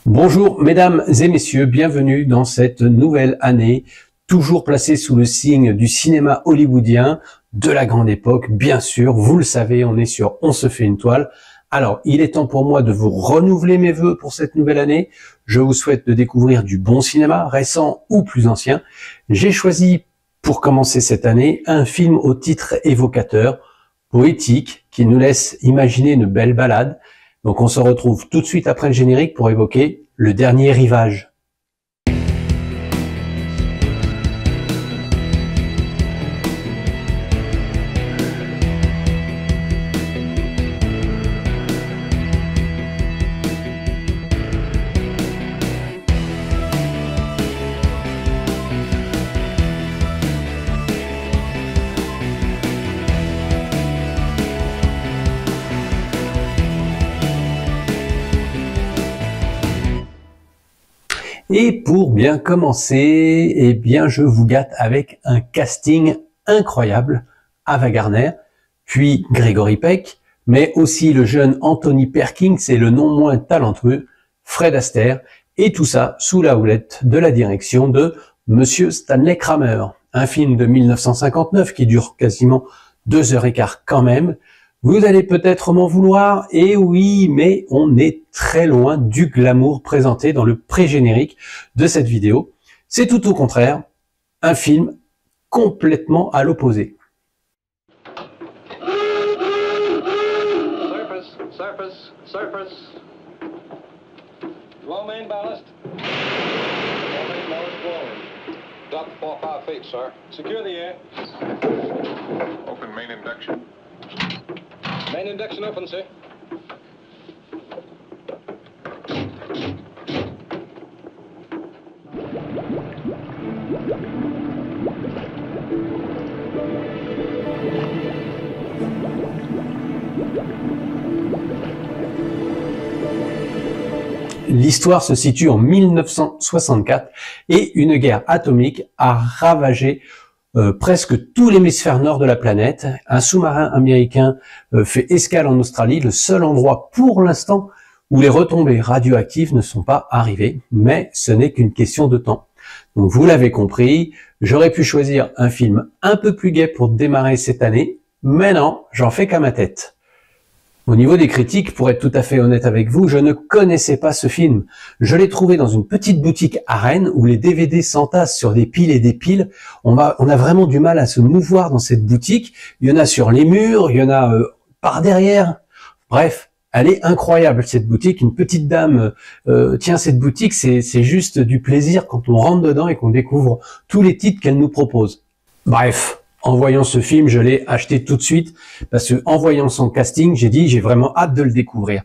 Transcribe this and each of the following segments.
Bonjour mesdames et messieurs, bienvenue dans cette nouvelle année, toujours placée sous le signe du cinéma hollywoodien de la grande époque, bien sûr, vous le savez, on est sur On se fait une toile. Alors, il est temps pour moi de vous renouveler mes vœux pour cette nouvelle année. Je vous souhaite de découvrir du bon cinéma, récent ou plus ancien. J'ai choisi, pour commencer cette année, un film au titre évocateur, poétique, qui nous laisse imaginer une belle balade. Donc on se retrouve tout de suite après le générique pour évoquer Le Dernier Rivage. Et pour bien commencer, eh bien, je vous gâte avec un casting incroyable. Ava Gardner, puis Gregory Peck, mais aussi le jeune Anthony Perkins et le non moins talentueux Fred Astaire, et tout ça sous la houlette de la direction de Monsieur Stanley Kramer. Un film de 1959 qui dure quasiment 2h15 quand même. Vous allez peut-être m'en vouloir, et oui, mais on est très loin du glamour présenté dans le pré-générique de cette vidéo. C'est tout au contraire, un film complètement à l'opposé. Surface. Low main ballast. Low main ballast forward. Dock 4 or 5 feet, sir. Secure the air. Open main induction. Main induction open, sir. L'histoire se situe en 1964 et une guerre atomique a ravagé presque tout l'hémisphère nord de la planète. Un sous-marin américain fait escale en Australie, le seul endroit pour l'instant où les retombées radioactives ne sont pas arrivées, mais ce n'est qu'une question de temps. Donc vous l'avez compris, j'aurais pu choisir un film un peu plus gai pour démarrer cette année, mais non, j'en fais qu'à ma tête. Au niveau des critiques, pour être tout à fait honnête avec vous, je ne connaissais pas ce film. Je l'ai trouvé dans une petite boutique à Rennes où les DVD s'entassent sur des piles et des piles. On a vraiment du mal à se mouvoir dans cette boutique. Il y en a sur les murs, il y en a par derrière. Bref, elle est incroyable cette boutique. Une petite dame tient cette boutique, c'est juste du plaisir quand on rentre dedans et qu'on découvre tous les titres qu'elle nous propose. Bref. En voyant ce film, je l'ai acheté tout de suite parce que en voyant son casting, j'ai dit j'ai vraiment hâte de le découvrir.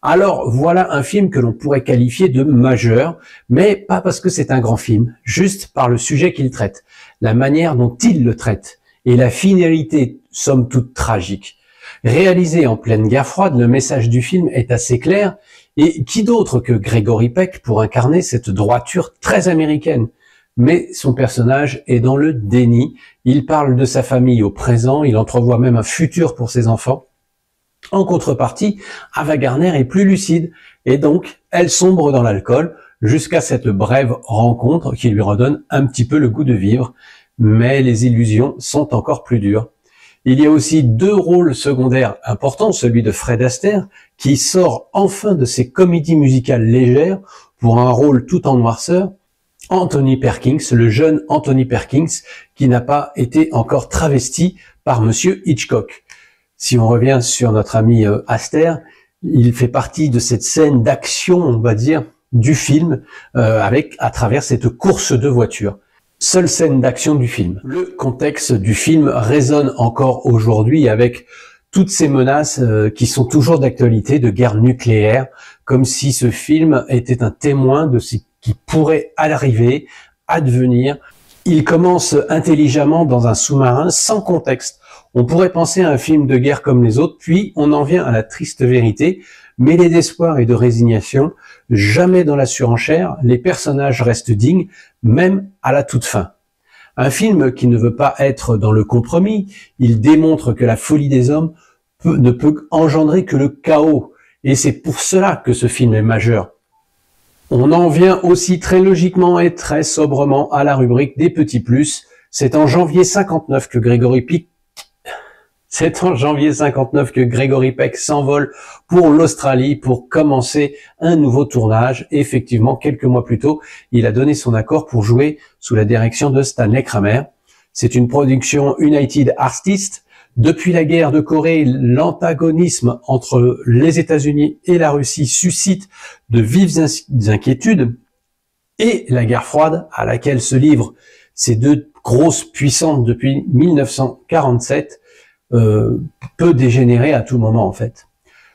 Alors voilà un film que l'on pourrait qualifier de majeur, mais pas parce que c'est un grand film, juste par le sujet qu'il traite, la manière dont il le traite et la finalité somme toute tragique. Réalisé en pleine guerre froide, le message du film est assez clair et qui d'autre que Gregory Peck pour incarner cette droiture très américaine. Mais son personnage est dans le déni. Il parle de sa famille au présent, il entrevoit même un futur pour ses enfants. En contrepartie, Ava Gardner est plus lucide, et donc elle sombre dans l'alcool, jusqu'à cette brève rencontre qui lui redonne un petit peu le goût de vivre. Mais les illusions sont encore plus dures. Il y a aussi deux rôles secondaires importants, celui de Fred Astaire, qui sort enfin de ses comédies musicales légères pour un rôle tout en noirceur, Anthony Perkins, le jeune Anthony Perkins, qui n'a pas été encore travesti par Monsieur Hitchcock. Si on revient sur notre ami Astaire, il fait partie de cette scène d'action, on va dire, du film, à travers cette course de voiture. Seule scène d'action du film. Le contexte du film résonne encore aujourd'hui avec toutes ces menaces qui sont toujours d'actualité, de guerre nucléaire, comme si ce film était un témoin de ce qui pourrait arriver, advenir. Il commence intelligemment dans un sous-marin, sans contexte. On pourrait penser à un film de guerre comme les autres, puis on en vient à la triste vérité, mêlée d'espoir et de résignation, jamais dans la surenchère, les personnages restent dignes, même à la toute fin. Un film qui ne veut pas être dans le compromis, il démontre que la folie des hommes ne peut engendrer que le chaos. Et c'est pour cela que ce film est majeur. On en vient aussi très logiquement et très sobrement à la rubrique des petits plus. C'est en janvier 59 que Gregory Peck s'envole pour l'Australie pour commencer un nouveau tournage. Et effectivement, quelques mois plus tôt, il a donné son accord pour jouer sous la direction de Stanley Kramer. C'est une production United Artists. Depuis la guerre de Corée, l'antagonisme entre les États-Unis et la Russie suscite de vives inquiétudes, et la guerre froide à laquelle se livrent ces deux grosses puissances depuis 1947 peut dégénérer à tout moment en fait.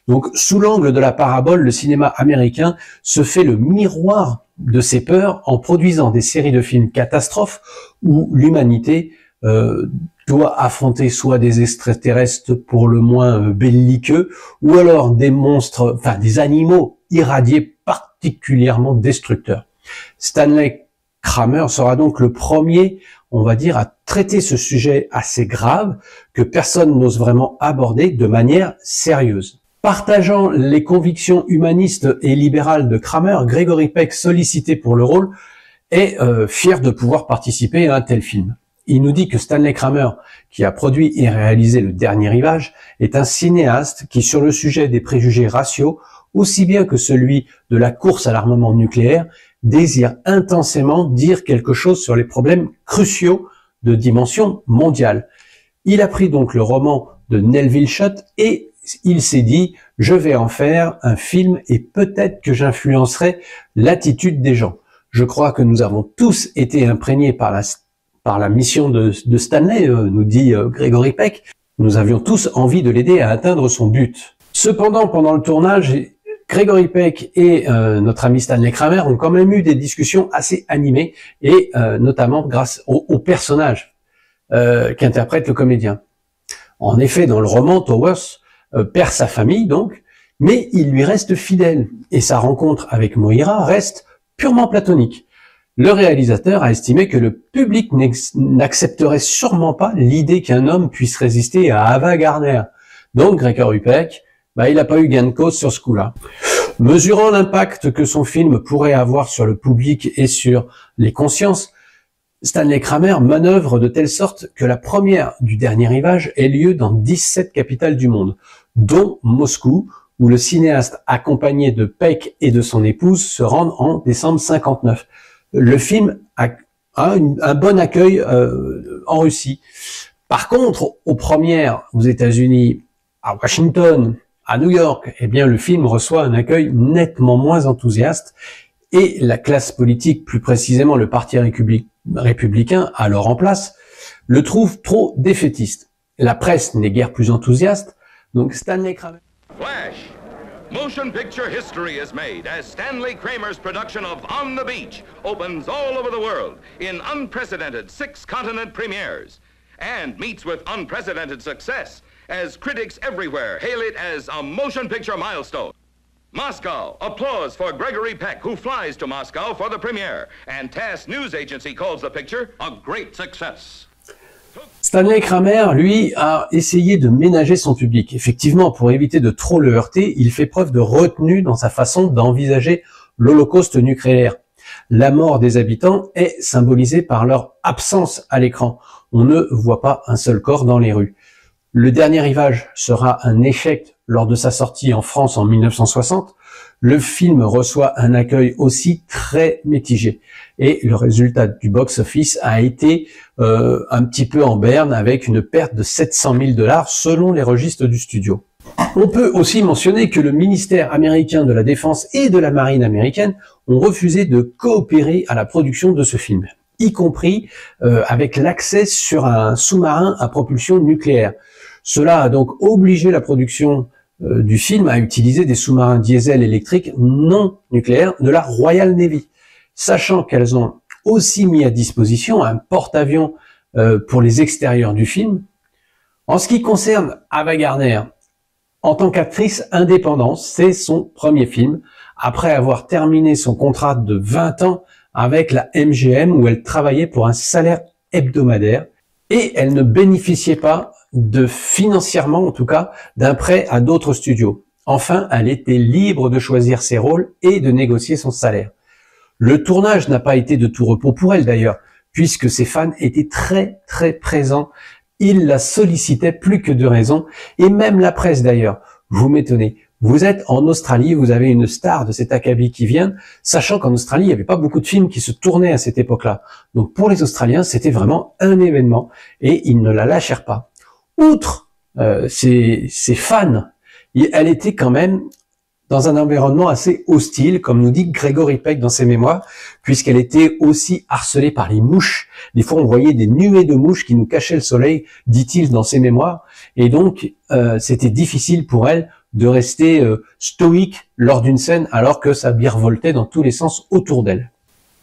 Donc sous l'angle de la parabole, le cinéma américain se fait le miroir de ces peurs en produisant des séries de films catastrophes où l'humanité doit affronter soit des extraterrestres pour le moins belliqueux, ou alors des monstres, enfin des animaux irradiés particulièrement destructeurs. Stanley Kramer sera donc le premier, on va dire, à traiter ce sujet assez grave que personne n'ose vraiment aborder de manière sérieuse. Partageant les convictions humanistes et libérales de Kramer, Gregory Peck, sollicité pour le rôle, est fier de pouvoir participer à un tel film. Il nous dit que Stanley Kramer, qui a produit et réalisé Le Dernier Rivage, est un cinéaste qui, sur le sujet des préjugés raciaux, aussi bien que celui de la course à l'armement nucléaire, désire intensément dire quelque chose sur les problèmes cruciaux de dimension mondiale. Il a pris donc le roman de Melville Schott et il s'est dit « Je vais en faire un film et peut-être que j'influencerai l'attitude des gens ». Je crois que nous avons tous été imprégnés par la mission de Stanley, nous dit Gregory Peck. Nous avions tous envie de l'aider à atteindre son but. Cependant, pendant le tournage, Gregory Peck et notre ami Stanley Kramer ont quand même eu des discussions assez animées, et notamment grâce au personnage qu'interprète le comédien. En effet, dans le roman, Towers perd sa famille donc, mais il lui reste fidèle, et sa rencontre avec Moira reste purement platonique. Le réalisateur a estimé que le public n'accepterait sûrement pas l'idée qu'un homme puisse résister à Ava Gardner. Donc Gregory Peck, il n'a pas eu gain de cause sur ce coup-là. Mesurant l'impact que son film pourrait avoir sur le public et sur les consciences, Stanley Kramer manœuvre de telle sorte que la première du Dernier Rivage ait lieu dans 17 capitales du monde, dont Moscou, où le cinéaste accompagné de Peck et de son épouse se rendent en décembre 59. Le film a un bon accueil en Russie. Par contre, aux premières aux États-Unis, à Washington, à New York, eh bien le film reçoit un accueil nettement moins enthousiaste, et la classe politique, plus précisément le Parti républicain, alors en place, le trouve trop défaitiste. La presse n'est guère plus enthousiaste, donc Stanley Kramer... Flash! Motion picture history is made as Stanley Kramer's production of On the Beach opens all over the world in unprecedented 6-continent premieres and meets with unprecedented success as critics everywhere hail it as a motion picture milestone. Moscow, applause for Gregory Peck, who flies to Moscow for the premiere, and TASS News Agency calls the picture a great success. Stanley Kramer, lui, a essayé de ménager son public. Effectivement, pour éviter de trop le heurter, il fait preuve de retenue dans sa façon d'envisager l'holocauste nucléaire. La mort des habitants est symbolisée par leur absence à l'écran. On ne voit pas un seul corps dans les rues. Le Dernier Rivage sera un échec lors de sa sortie en France en 1960. Le film reçoit un accueil aussi très mitigé. Et le résultat du box-office a été un petit peu en berne, avec une perte de 700 000 $ selon les registres du studio. On peut aussi mentionner que le ministère américain de la Défense et de la Marine américaine ont refusé de coopérer à la production de ce film, y compris avec l'accès sur un sous-marin à propulsion nucléaire. Cela a donc obligé la production du film à utiliser des sous-marins diesel électriques non nucléaires de la Royal Navy, sachant qu'elles ont aussi mis à disposition un porte-avions pour les extérieurs du film. En ce qui concerne Ava Gardner, en tant qu'actrice indépendante, c'est son premier film, après avoir terminé son contrat de 20 ans avec la MGM, où elle travaillait pour un salaire hebdomadaire, et elle ne bénéficiait pas financièrement en tout cas, d'un prêt à d'autres studios. Enfin, elle était libre de choisir ses rôles et de négocier son salaire. Le tournage n'a pas été de tout repos pour elle d'ailleurs, puisque ses fans étaient très très présents. Ils la sollicitaient plus que de raison, et même la presse d'ailleurs. Vous m'étonnez. Vous êtes en Australie, vous avez une star de cet acabit qui vient, sachant qu'en Australie, il n'y avait pas beaucoup de films qui se tournaient à cette époque-là. Donc pour les Australiens, c'était vraiment un événement, et ils ne la lâchèrent pas. Outre ses fans, elle était quand même dans un environnement assez hostile, comme nous dit Gregory Peck dans ses mémoires, puisqu'elle était aussi harcelée par les mouches. Des fois, on voyait des nuées de mouches qui nous cachaient le soleil, dit-il dans ses mémoires, et donc c'était difficile pour elle de rester stoïque lors d'une scène, alors que ça virevoltait dans tous les sens autour d'elle.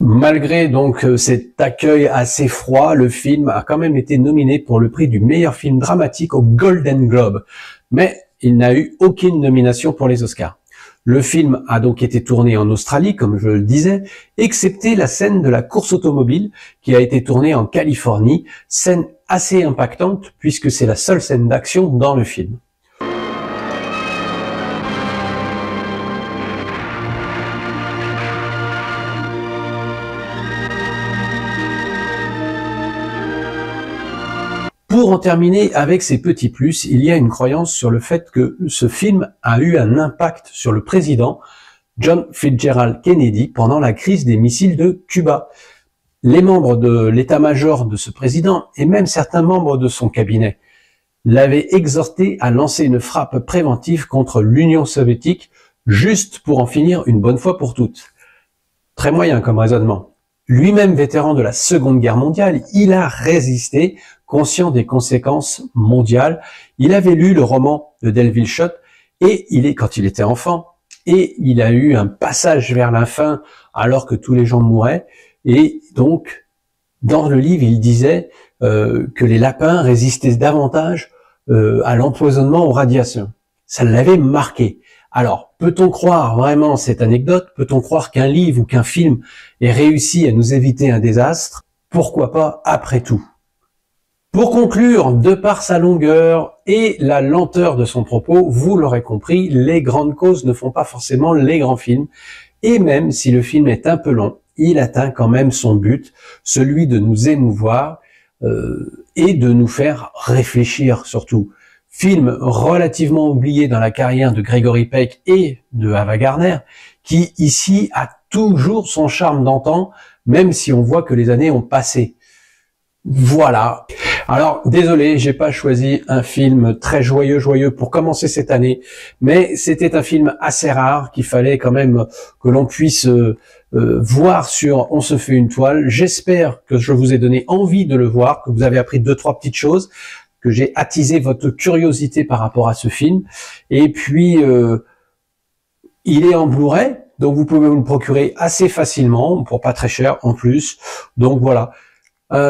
Malgré donc cet accueil assez froid, le film a quand même été nominé pour le prix du meilleur film dramatique au Golden Globe, mais il n'a eu aucune nomination pour les Oscars. Le film a donc été tourné en Australie, comme je le disais, excepté la scène de la course automobile qui a été tournée en Californie, scène assez impactante puisque c'est la seule scène d'action dans le film. Pour en terminer avec ces petits plus, il y a une croyance sur le fait que ce film a eu un impact sur le président John Fitzgerald Kennedy pendant la crise des missiles de Cuba. Les membres de l'état-major de ce président et même certains membres de son cabinet l'avaient exhorté à lancer une frappe préventive contre l'Union soviétique juste pour en finir une bonne fois pour toutes. Très moyen comme raisonnement. Lui-même vétéran de la Seconde Guerre mondiale, il a résisté, conscient des conséquences mondiales. Il avait lu le roman de Delville Schott et quand il était enfant, et il a eu un passage vers la fin alors que tous les gens mouraient. Et donc, dans le livre, il disait que les lapins résistaient davantage à l'empoisonnement aux radiations. Ça l'avait marqué. Alors, peut-on croire vraiment cette anecdote? Peut-on croire qu'un livre ou qu'un film ait réussi à nous éviter un désastre? Pourquoi pas après tout? Pour conclure, de par sa longueur et la lenteur de son propos, vous l'aurez compris, les grandes causes ne font pas forcément les grands films. Et même si le film est un peu long, il atteint quand même son but, celui de nous émouvoir et de nous faire réfléchir surtout. Film relativement oublié dans la carrière de Gregory Peck et de Ava Gardner, qui ici a toujours son charme d'antan, même si on voit que les années ont passé. Voilà. Alors, désolé, j'ai pas choisi un film très joyeux pour commencer cette année, mais c'était un film assez rare qu'il fallait quand même que l'on puisse voir sur On se fait une toile. J'espère que je vous ai donné envie de le voir, que vous avez appris 2-3 petites choses, que j'ai attisé votre curiosité par rapport à ce film. Et puis, il est en Blu-ray, donc vous pouvez vous le procurer assez facilement, pour pas très cher en plus. Donc voilà.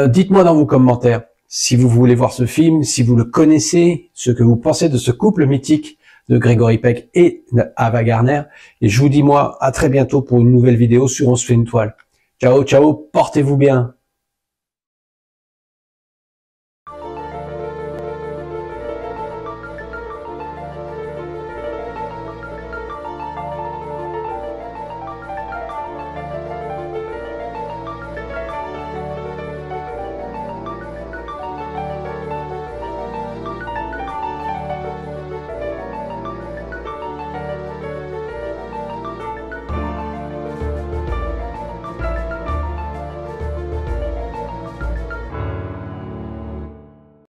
Dites-moi dans vos commentaires si vous voulez voir ce film, si vous le connaissez, ce que vous pensez de ce couple mythique de Gregory Peck et Ava Gardner. Et je vous dis moi à très bientôt pour une nouvelle vidéo sur On se fait une toile. Ciao, ciao, portez-vous bien.